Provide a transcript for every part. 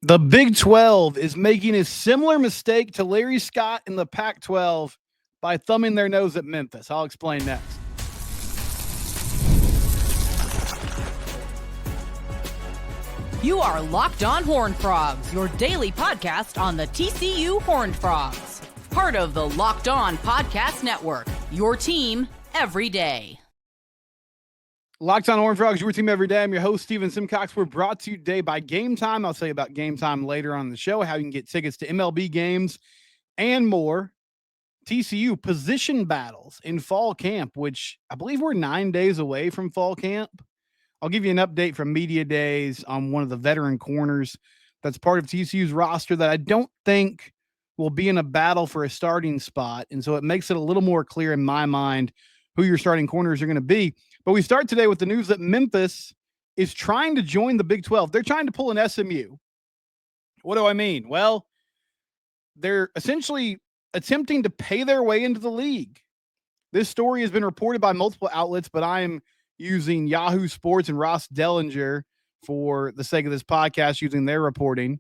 The Big 12 is making a similar mistake to Larry Scott in the Pac 12 by thumbing their nose at Memphis. I'll explain next. You are Locked On Horned Frogs, your daily podcast on the TCU Horned Frogs. Part of the Locked On Podcast Network, your team every day. Locked On Horned Frogs, your team every day. I'm your host, Steven Simcox. We're brought to you today by Gametime. I'll tell you about Gametime later on in the show, how you can get tickets to MLB games and more. TCU position battles in fall camp, which I believe we're 9 days away from fall camp. I'll give you an update from Media Days on one of the veteran corners that's part of TCU's roster that I don't think will be in a battle for a starting spot. And so it makes it a little more clear in my mind who your starting corners are going to be. But we start today with the news that Memphis is trying to join the Big 12. They're trying to pull an SMU. What do I mean? Well, they're essentially attempting to pay their way into the league. This story has been reported by multiple outlets, but I'm using Yahoo Sports and Ross Dellinger for the sake of this podcast, using their reporting.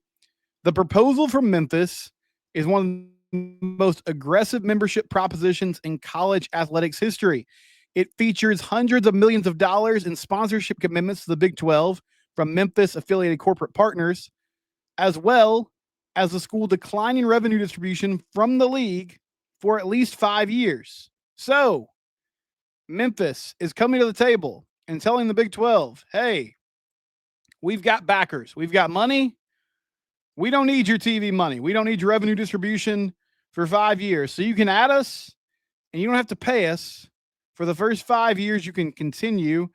The proposal from Memphis is one of the most aggressive membership propositions in college athletics history. It features hundreds of millions of dollars in sponsorship commitments to the Big 12 from Memphis-affiliated corporate partners, as well as the school declining revenue distribution from the league for at least 5 years. So, Memphis is coming to the table and telling the Big 12, hey, we've got backers. We've got money. We don't need your TV money. We don't need your revenue distribution for 5 years. So you can add us and you don't have to pay us. For the first 5 years, you can continue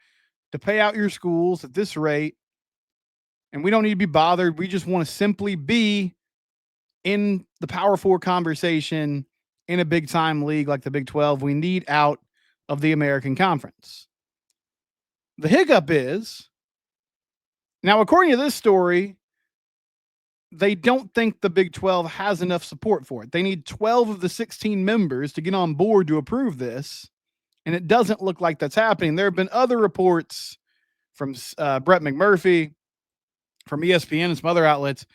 to pay out your schools at this rate. And we don't need to be bothered. We just want to simply be in the Power Four conversation in a big time league like the Big 12. We need out of the American Conference. The hiccup is, now, according to this story, they don't think the Big 12 has enough support for it. They need 12 of the 16 members to get on board to approve this, and it doesn't look like that's happening. There have been other reports from Brett McMurphy, from ESPN and some other outlets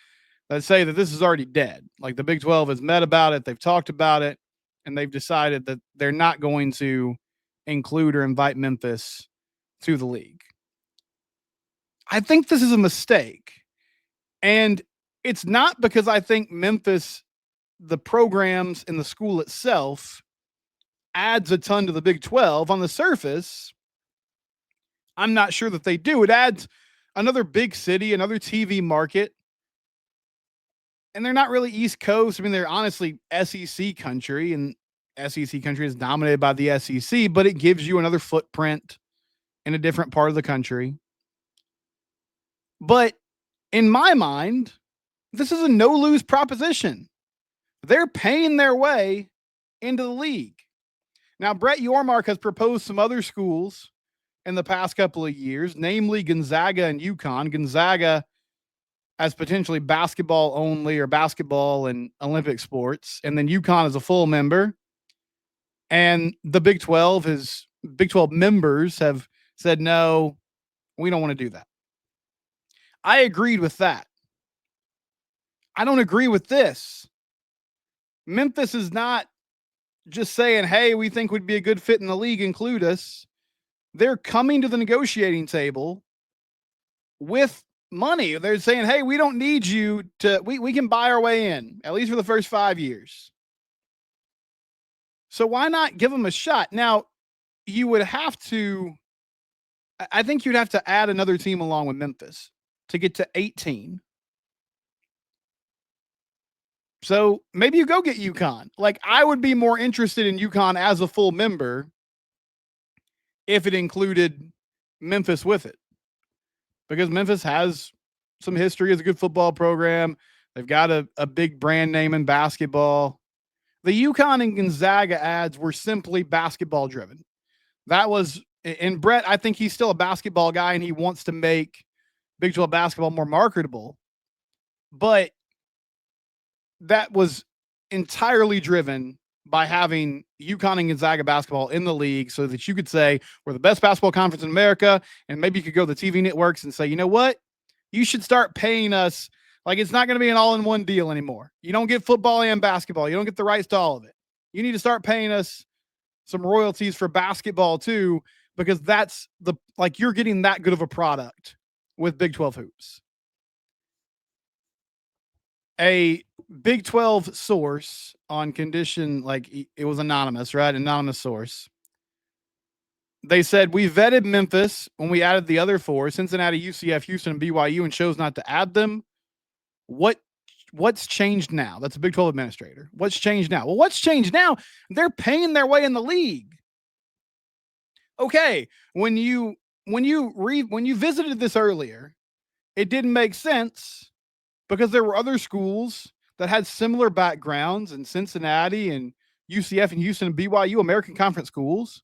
that say that this is already dead. Like the Big 12 has met about it, they've talked about it, and they've decided that they're not going to include or invite Memphis to the league. I think this is a mistake. And it's not because I think Memphis, the programs and the school itself, adds a ton to the Big 12. On the surface, I'm not sure that they do. It adds another big city, another TV market. And they're not really East Coast. I mean, they're honestly SEC country, and SEC country is dominated by the SEC, but it gives you another footprint in a different part of the country. But in my mind, this is a no-lose proposition. They're paying their way into the league. Now, Brett Yormark has proposed some other schools in the past couple of years, namely Gonzaga and UConn. Gonzaga as potentially basketball only, or basketball and Olympic sports, and then UConn as a full member. And the Big 12 members have said, no, we don't want to do that. I agreed with that. I don't agree with this. Memphis is not just saying, hey, we think we'd be a good fit in the league, include us. They're coming to the negotiating table with money. They're saying, hey, we don't need you to, we can buy our way in, at least for the first 5 years. So why not give them a shot? Now, you would have to, I think you'd have to add another team along with Memphis to get to 18. So maybe you go get UConn. Like, I would be more interested in UConn as a full member if it included Memphis with it, because Memphis has some history as a good football program. They've got a big brand name in basketball. The UConn and Gonzaga ads were simply basketball driven. That was, and Brett, I think he's still a basketball guy and he wants to make Big 12 basketball more marketable, but that was entirely driven by having UConn and Gonzaga basketball in the league so that you could say we're the best basketball conference in America, and maybe you could go to the TV networks and say, you know what? You should start paying us Like, it's not going to be an all-in-one deal anymore. You don't get football and basketball. You don't get the rights to all of it. You need to start paying us some royalties for basketball too, because that's you're getting that good of a product with Big 12 hoops. A Big 12 source on condition, it was anonymous, right? Anonymous source. They said, we vetted Memphis when we added the other four, Cincinnati, UCF, Houston, and BYU, and chose not to add them. What's changed now? That's a Big 12 administrator. What's changed now? Well, what's changed now? They're paying their way in the league. Okay, when you visited this earlier, it didn't make sense because there were other schools that had similar backgrounds in Cincinnati and UCF and Houston and BYU, American Conference schools,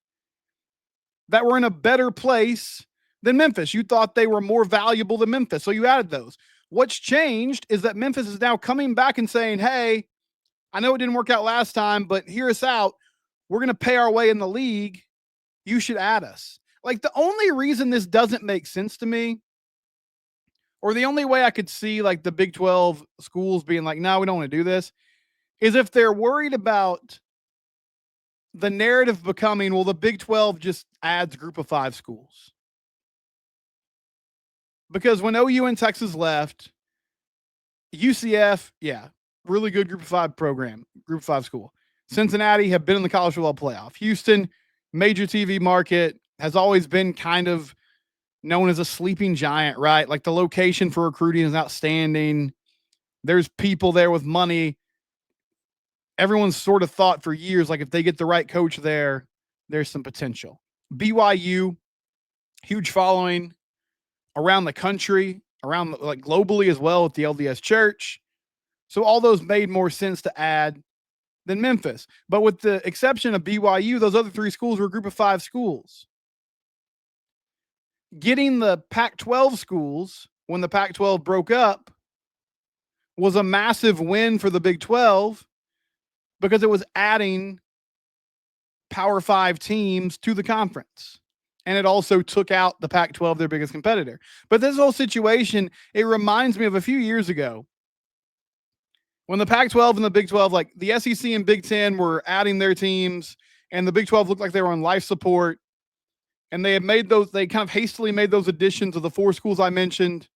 that were in a better place than Memphis. You thought they were more valuable than Memphis, so you added those. What's changed is that Memphis is now coming back and saying, hey, I know it didn't work out last time, but hear us out. We're going to pay our way in the league. You should add us. The only reason this doesn't make sense to me, or the only way I could see the Big 12 schools being like, no, we don't want to do this, is if they're worried about the narrative becoming, well, the Big 12 just adds group of 5 schools. Because when OU and Texas left, UCF, yeah, really good group of 5 program, group of 5 school. Cincinnati have been in the college football playoff. Houston, major TV market, has always been kind of known as a sleeping giant, right? The location for recruiting is outstanding. There's people there with money. Everyone's sort of thought for years, if they get the right coach there, there's some potential. BYU, huge following around the country, around globally as well with the LDS Church. So all those made more sense to add than Memphis. But with the exception of BYU, those other 3 schools were a group of 5 schools. Getting the Pac-12 schools when the Pac-12 broke up was a massive win for the Big 12 because it was adding Power 5 teams to the conference. And it also took out the Pac-12, their biggest competitor. But this whole situation, it reminds me of a few years ago when the Pac-12 and the Big 12, the SEC and Big 10 were adding their teams, and the Big 12 looked like they were on life support. And they kind of hastily made those additions of the 4 schools I mentioned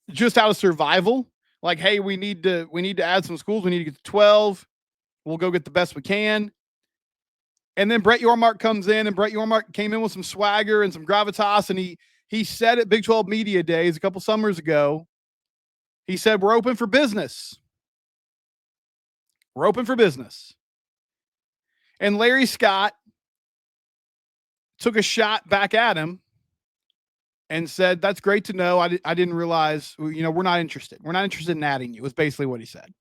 just out of survival. Hey, we need to add some schools. We need to get to 12. We'll go get the best we can. And then Brett Yormark comes in, and Brett Yormark came in with some swagger and some gravitas. And he said at Big 12 Media Days a couple summers ago, he said, we're open for business. We're open for business. And Larry Scott took a shot back at him and said, that's great to know. I didn't realize, we're not interested. We're not interested in adding you, was basically what he said.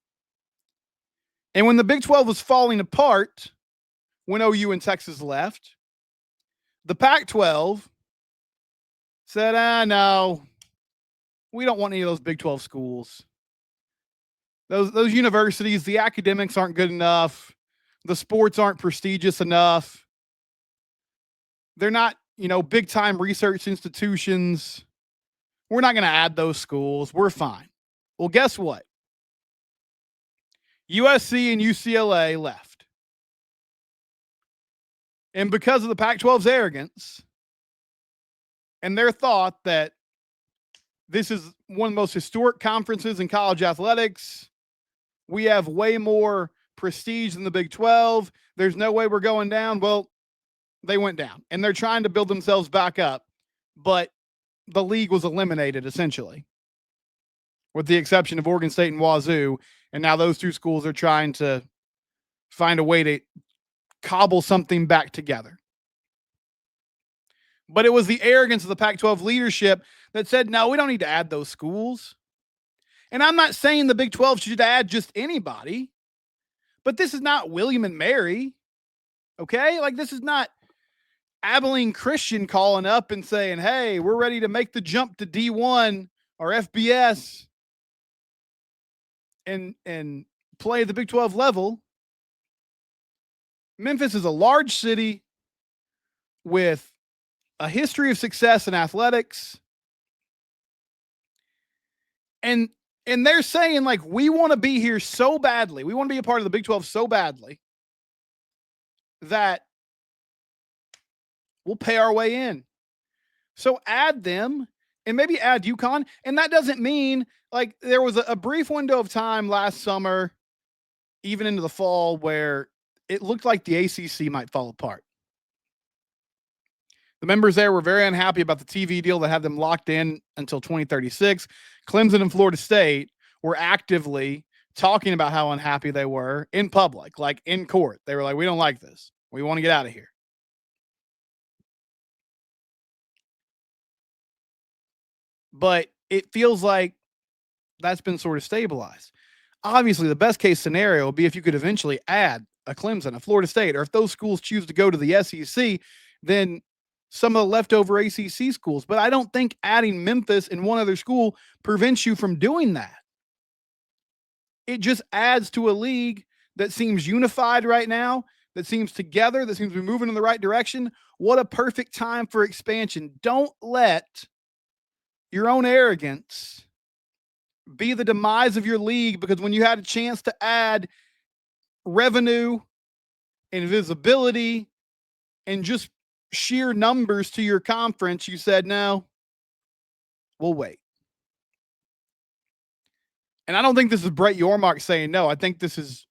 And when the Big 12 was falling apart, when OU and Texas left, the Pac-12 said, no, we don't want any of those Big 12 schools. Those universities, the academics aren't good enough. The sports aren't prestigious enough. They're not, big time research institutions. We're not going to add those schools. We're fine. Well, guess what? USC and UCLA left. And because of the Pac-12's arrogance and their thought that this is one of the most historic conferences in college athletics, we have way more prestige than the Big 12. There's no way we're going down. Well, they went down, and they're trying to build themselves back up, but the league was eliminated essentially, with the exception of Oregon State and Wazoo. And now those 2 schools are trying to find a way to cobble something back together. But it was the arrogance of the Pac-12 leadership that said, no, we don't need to add those schools. And I'm not saying the Big 12 should add just anybody, but this is not William and Mary. Okay? This is not Abilene Christian calling up and saying, hey, we're ready to make the jump to D1 or FBS and play at the Big 12 level. Memphis is a large city with a history of success in athletics. And And they're saying, like, we want to be here so badly. We want to be a part of the Big 12 so badly that we'll pay our way in. So add them and maybe add UConn. And that doesn't mean, like, there was a brief window of time last summer, even into the fall, where it looked like the ACC might fall apart. The members there were very unhappy about the TV deal that had them locked in until 2036. Clemson and Florida State were actively talking about how unhappy they were in public, like in court. They were like, we don't like this. We want to get out of here. But it feels like that's been sort of stabilized. Obviously, the best case scenario would be if you could eventually add a Clemson, a Florida State, or if those schools choose to go to the SEC, then some of the leftover ACC schools. But I don't think adding Memphis and one other school prevents you from doing that. It just adds to a league that seems unified right now, that seems together, that seems to be moving in the right direction. What a perfect time for expansion. Don't let your own arrogance be the demise of your league, because when you had a chance to add revenue and visibility and just sheer numbers to your conference, you said, no, we'll wait. And I don't think this is Brett Yormark saying no. I think this is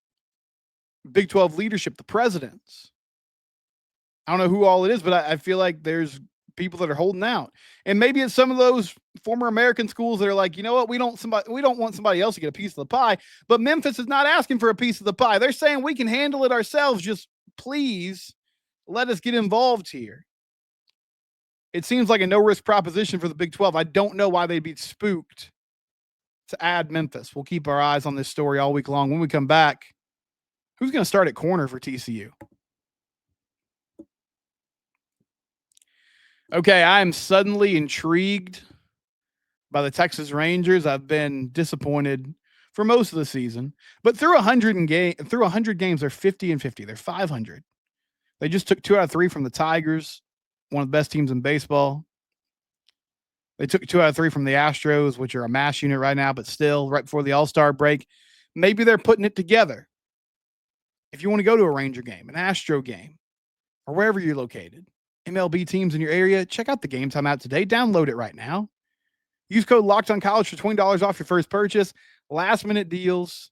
Big 12 leadership, the presidents. I don't know who all it is, but I feel like there's people that are holding out. And maybe it's some of those former American schools that are like, you know what, we don't want somebody else to get a piece of the pie. But Memphis is not asking for a piece of the pie. They're saying we can handle it ourselves. Just please let us get involved here. It seems like a no-risk proposition for the Big 12. I don't know why they'd be spooked to add Memphis. We'll keep our eyes on this story all week long. When we come back, who's going to start at corner for TCU? Okay, I am suddenly intrigued by the Texas Rangers. I've been disappointed for most of the season, but through 100 games, they're 50-50. They're 500. They just took 2 out of 3 from the Tigers, one of the best teams in baseball. They took 2 out of 3 from the Astros, which are a mash unit right now, but still, right before the All-Star break, maybe they're putting it together. If you want to go to a Ranger game, an Astro game, or wherever you're located, MLB teams in your area, check out the Gametime app today. Download it right now. Use code LOCKEDONCollege for $20 off your first purchase. Last-minute deals.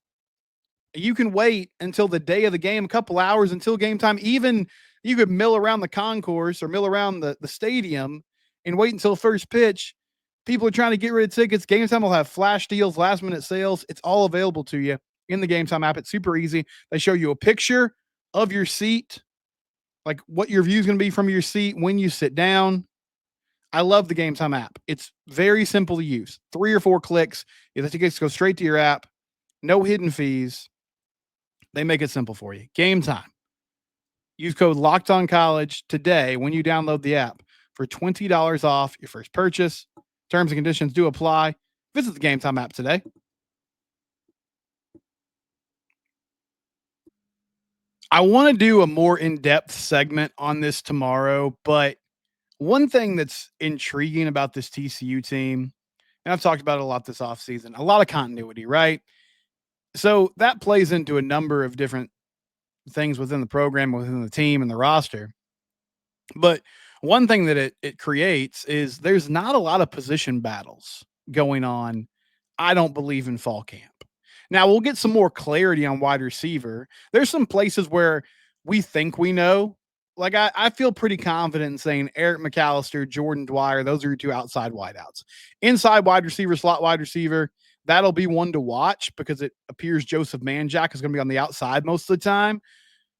You can wait until the day of the game, a couple hours until game time. Even you could mill around the concourse or mill around the stadium and wait until first pitch. People are trying to get rid of tickets. Gametime will have flash deals, last-minute sales. It's all available to you in the Gametime app. It's super easy. They show you a picture of your seat, like what your view is going to be from your seat when you sit down. I love the Gametime app. It's very simple to use. 3 or 4 clicks. The tickets go straight to your app. No hidden fees. They make it simple for you. Gametime. Use code LOCKEDONCollege today when you download the app for $20 off your first purchase. Terms and conditions do apply. Visit the Gametime app today. I want to do a more in-depth segment on this tomorrow, but one thing that's intriguing about this TCU team, and I've talked about it a lot this offseason, a lot of continuity, right? So that plays into a number of different things within the program, within the team and the roster. But one thing that it creates is there's not a lot of position battles going on, I don't believe, in fall camp. Now we'll get some more clarity on wide receiver. There's some places where we think we know. Like I feel pretty confident in saying Eric McAllister, Jordan Dwyer, those are your 2 outside wideouts. Inside wide receiver, slot wide receiver, that'll be one to watch because it appears Joseph Manjack is going to be on the outside most of the time.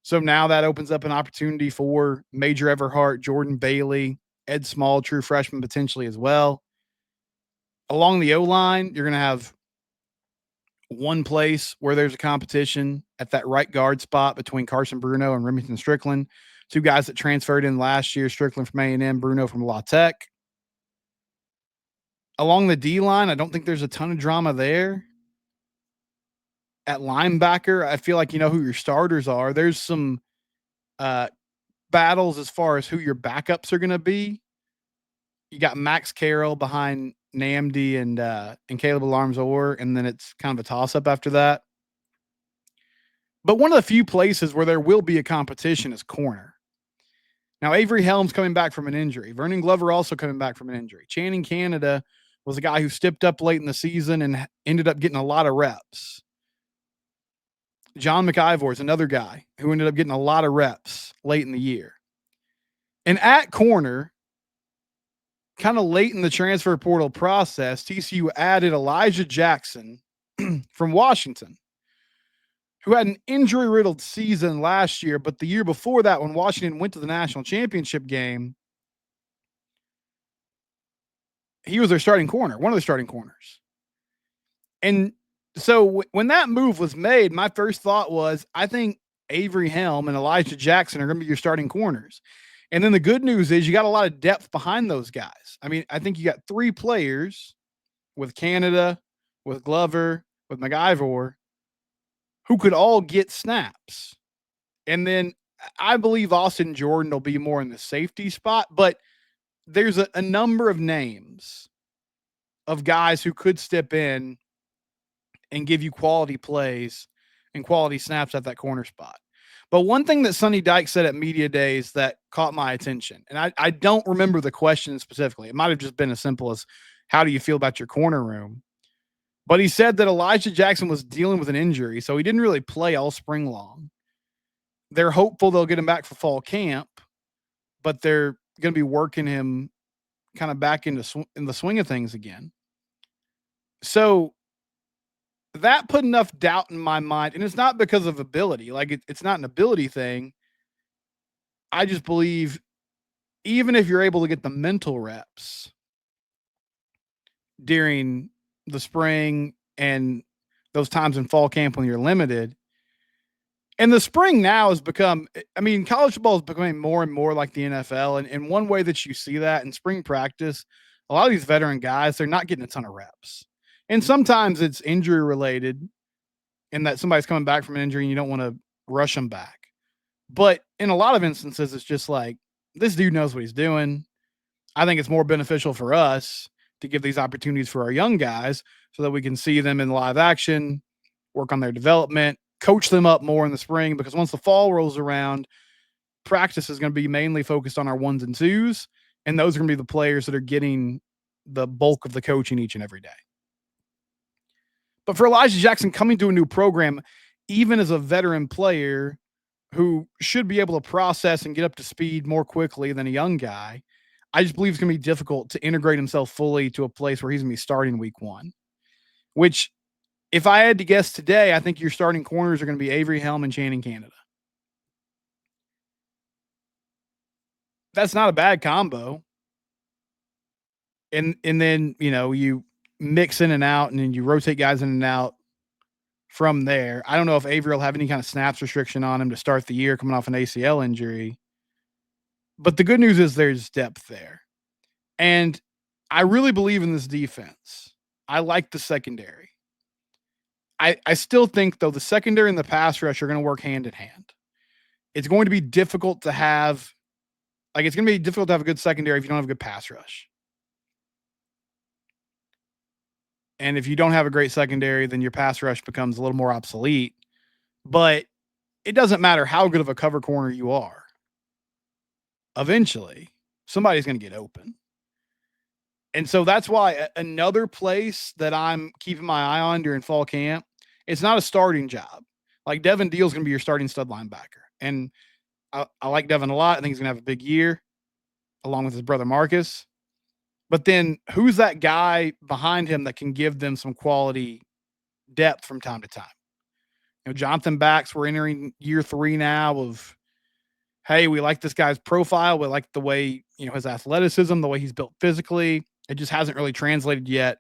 So now that opens up an opportunity for Major Everhart, Jordan Bailey, Ed Small, true freshman potentially as well. Along the O-line, you're going to have one place where there's a competition at that right guard spot between Carson Bruno and Remington Strickland, 2 guys that transferred in last year, Strickland from A&M, Bruno from La Tech. Along the D-line, I don't think there's a ton of drama there. At linebacker, I feel like you know who your starters are. There's some battles as far as who your backups are going to be. You got Max Carroll behind Namdi and Caleb Alarms-Orr, and then it's kind of a toss-up after that. But one of the few places where there will be a competition is corner. Now, Avery Helms coming back from an injury. Vernon Glover also coming back from an injury. Channing Canada was a guy who stepped up late in the season and ended up getting a lot of reps. John McIvor is another guy who ended up getting a lot of reps late in the year. And at corner, kind of late in the transfer portal process, TCU added Elijah Jackson from Washington, who had an injury-riddled season last year, but the year before that, when Washington went to the national championship game, he was their starting corner, one of the starting corners. And so when that move was made, my first thought was, I think Avery Helm and Elijah Jackson are going to be your starting corners. And then the good news is you got a lot of depth behind those guys. I mean, I think you got 3 players with Canada, with Glover, with McIvor, who could all get snaps. And then I believe Austin Jordan will be more in the safety spot, but there's a number of names of guys who could step in and give you quality plays and quality snaps at that corner spot. But one thing that Sonny Dykes said at media days that caught my attention, and I don't remember the question specifically. It might have just been as simple as, how do you feel about your corner room? But he said that Elijah Jackson was dealing with an injury, so he didn't really play all spring long. They're hopeful they'll get him back for fall camp, but they're going to be working him kind of back in the swing of things again. So that put enough doubt in my mind, and it's not because of ability. Like, it's not an ability thing. I just believe even if you're able to get the mental reps during the spring and those times in fall camp when you're limited, and the spring now has become, I mean, college football is becoming more and more like the NFL. And one way that you see that in spring practice, a lot of these veteran guys, they're not getting a ton of reps. And sometimes it's injury related in that somebody's coming back from an injury and you don't want to rush them back. But in a lot of instances, it's just like, this dude knows what he's doing. I think it's more beneficial for us to give these opportunities for our young guys so that we can see them in live action, work on their development, coach them up more in the spring, because once the fall rolls around, practice is going to be mainly focused on our 1s and 2s. And those are going to be the players that are getting the bulk of the coaching each and every day. But for Elijah Jackson coming to a new program, even as a veteran player who should be able to process and get up to speed more quickly than a young guy, I just believe it's going to be difficult to integrate himself fully to a place where he's going to be starting week 1, which, if I had to guess today, I think your starting corners are going to be Avery Helm and Channing Canada. That's not a bad combo. And then, you mix in and out, and then you rotate guys in and out from there. I don't know if Avery will have any kind of snaps restriction on him to start the year coming off an ACL injury. But the good news is there's depth there. And I really believe in this defense. I like the secondary. I still think, though, the secondary and the pass rush are going to work hand in hand. It's going to be difficult to have a good secondary if you don't have a good pass rush. And if you don't have a great secondary, then your pass rush becomes a little more obsolete. But it doesn't matter how good of a cover corner you are. Eventually, somebody's going to get open. And so that's why another place that I'm keeping my eye on during fall camp, it's not a starting job. Like, Devin Deal's going to be your starting stud linebacker. And I like Devin a lot. I think he's going to have a big year along with his brother Marcus. But then who's that guy behind him that can give them some quality depth from time to time? Jonathan Backs, we're entering year 3 now of, hey, we like this guy's profile. We like the way, his athleticism, the way he's built physically. It just hasn't really translated yet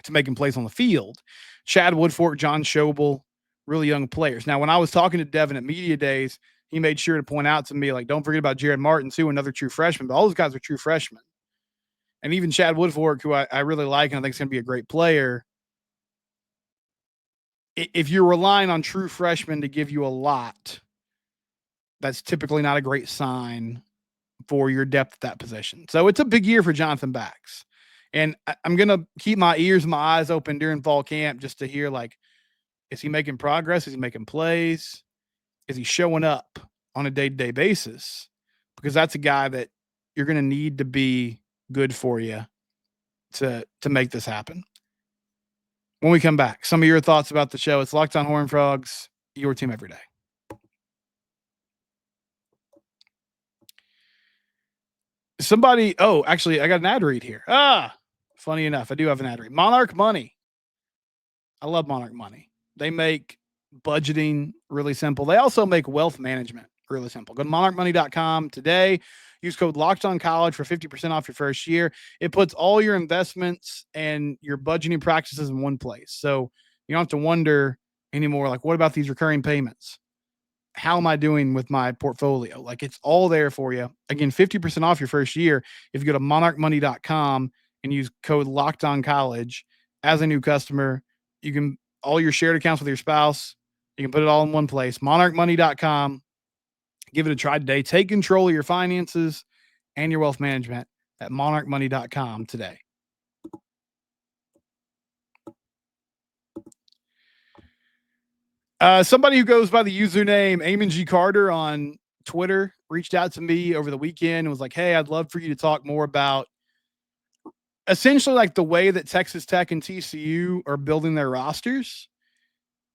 to making plays on the field. Chad Woodfork, John Schobel, really young players. Now, when I was talking to Devin at media days, he made sure to point out to me, like, don't forget about Jared Martin, too, another true freshman. But all those guys are true freshmen. And even Chad Woodfork, who I really like and I think is going to be a great player, if you're relying on true freshmen to give you a lot, that's typically not a great sign for your depth at that position. So it's a big year for Jonathan Backs. And I'm going to keep my ears and my eyes open during fall camp just to hear, like, is he making progress? Is he making plays? Is he showing up on a day-to-day basis? Because that's a guy that you're going to need to be good for you to make this happen. When we come back, some of your thoughts about the show. It's Locked on Horned Frogs, your team every day. Actually, I got an ad read here. Funny enough, I do have an ad read. Monarch Money. I love Monarch Money. They make budgeting really simple. They also make wealth management really simple. Go to monarchmoney.com today. Use code LOCKEDONCollege for 50% off your first year. It puts all your investments and your budgeting practices in one place. So you don't have to wonder anymore, like, what about these recurring payments? How am I doing with my portfolio? Like, it's all there for you. Again, 50% off your first year if you go to monarchmoney.com and use code LOCKEDONCollege as a new customer. You can all your shared accounts with your spouse. You can put it all in one place. monarchmoney.com. Give it a try today. Take control of your finances and your wealth management at monarchmoney.com today. Somebody who goes by the username Eamon G. Carter on Twitter reached out to me over the weekend and was like, hey, I'd love for you to talk more about essentially like the way that Texas Tech and TCU are building their rosters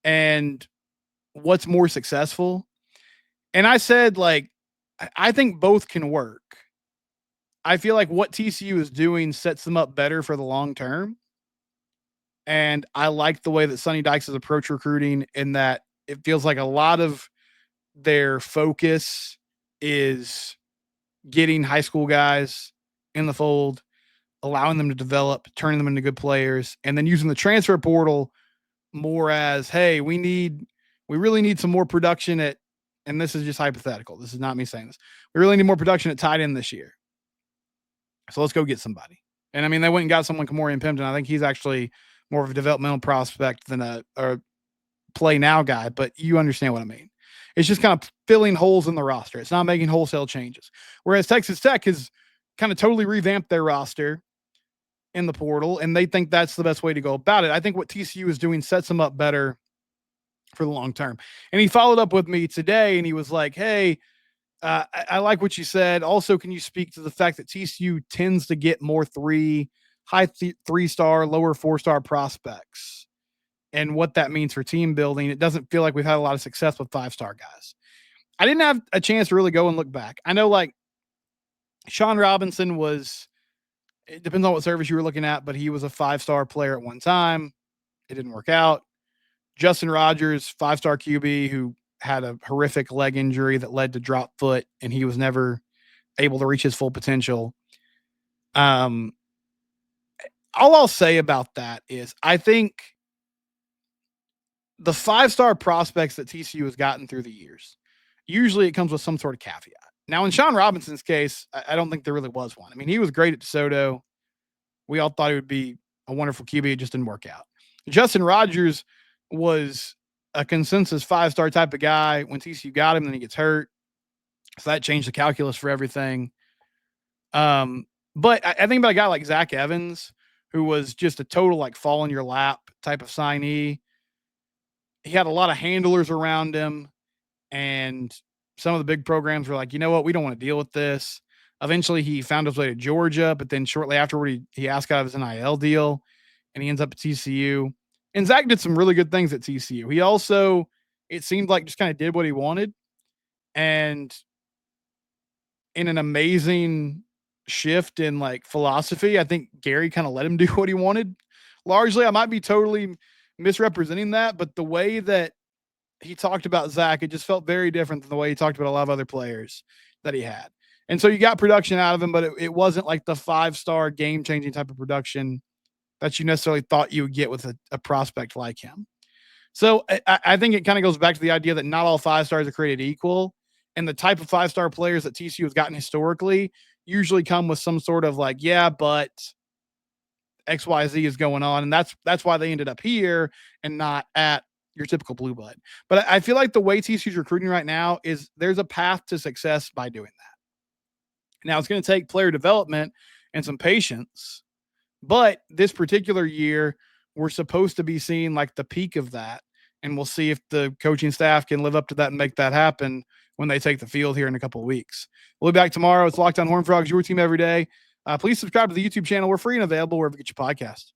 and what's more successful. And I said, like, I think both can work. I feel like what TCU is doing sets them up better for the long term. And I like the way that Sonny Dykes has approached recruiting in that it feels like a lot of their focus is getting high school guys in the fold, allowing them to develop, turning them into good players, and then using the transfer portal more as, hey, we really need some more production at, and this is just hypothetical. This is not me saying this. We really need more production at tight end this year. So let's go get somebody. And I mean, they went and got someone, Kamorian Pimpton. I think he's actually more of a developmental prospect than a play now guy, but you understand what I mean. It's just kind of filling holes in the roster. It's not making wholesale changes. Whereas Texas Tech has kind of totally revamped their roster in the portal, and they think that's the best way to go about it. I think what TCU is doing sets them up better for the long term. And he followed up with me today, and he was like, hey, I like what you said. Also, can you speak to the fact that TCU tends to get more high 3-star, lower 4-star prospects and what that means for team building? It doesn't feel like we've had a lot of success with 5-star guys. I didn't have a chance to really go and look back. I know, like, Sean Robinson it depends on what service you were looking at, but he was a 5-star player at one time. It didn't work out. Justin Rogers, 5-star QB who had a horrific leg injury that led to drop foot, and he was never able to reach his full potential. All I'll say about that is I think the 5-star prospects that TCU has gotten through the years, usually it comes with some sort of caveat. Now, in Sean Robinson's case, I don't think there really was one. I mean, he was great at DeSoto. We all thought he would be a wonderful QB. It just didn't work out. Justin Rogers was a consensus 5-star type of guy. When TCU got him, then he gets hurt. So that changed the calculus for everything. But I think about a guy like Zach Evans, who was just a total, like, fall in your lap type of signee. He had a lot of handlers around him, and some of the big programs were like, you know what, we don't want to deal with this. Eventually he found his way to Georgia, but then shortly afterward, he asked out of his NIL deal, and he ends up at TCU. And Zach did some really good things at TCU. He also, it seemed like, just kind of did what he wanted. And in an amazing shift in, like, philosophy, I think Gary kind of let him do what he wanted. Largely, I might be totally misrepresenting that, but the way that he talked about Zach, it just felt very different than the way he talked about a lot of other players that he had. And so you got production out of him, but it wasn't like the 5-star game-changing type of production that you necessarily thought you would get with a prospect like him. So I think it kind of goes back to the idea that not all 5-stars are created equal. And the type of 5-star players that TCU has gotten historically usually come with some sort of, like, yeah, but XYZ is going on. And that's why they ended up here and not at your typical blue blood. But I feel like the way TCU's recruiting right now is there's a path to success by doing that. Now, it's going to take player development and some patience, But this particular year, we're supposed to be seeing like the peak of that. And we'll see if the coaching staff can live up to that and make that happen when they take the field here in a couple of weeks. We'll be back tomorrow. It's Locked On Horned Frogs, your team every day. Please subscribe to the YouTube channel. We're free and available wherever you get your podcast.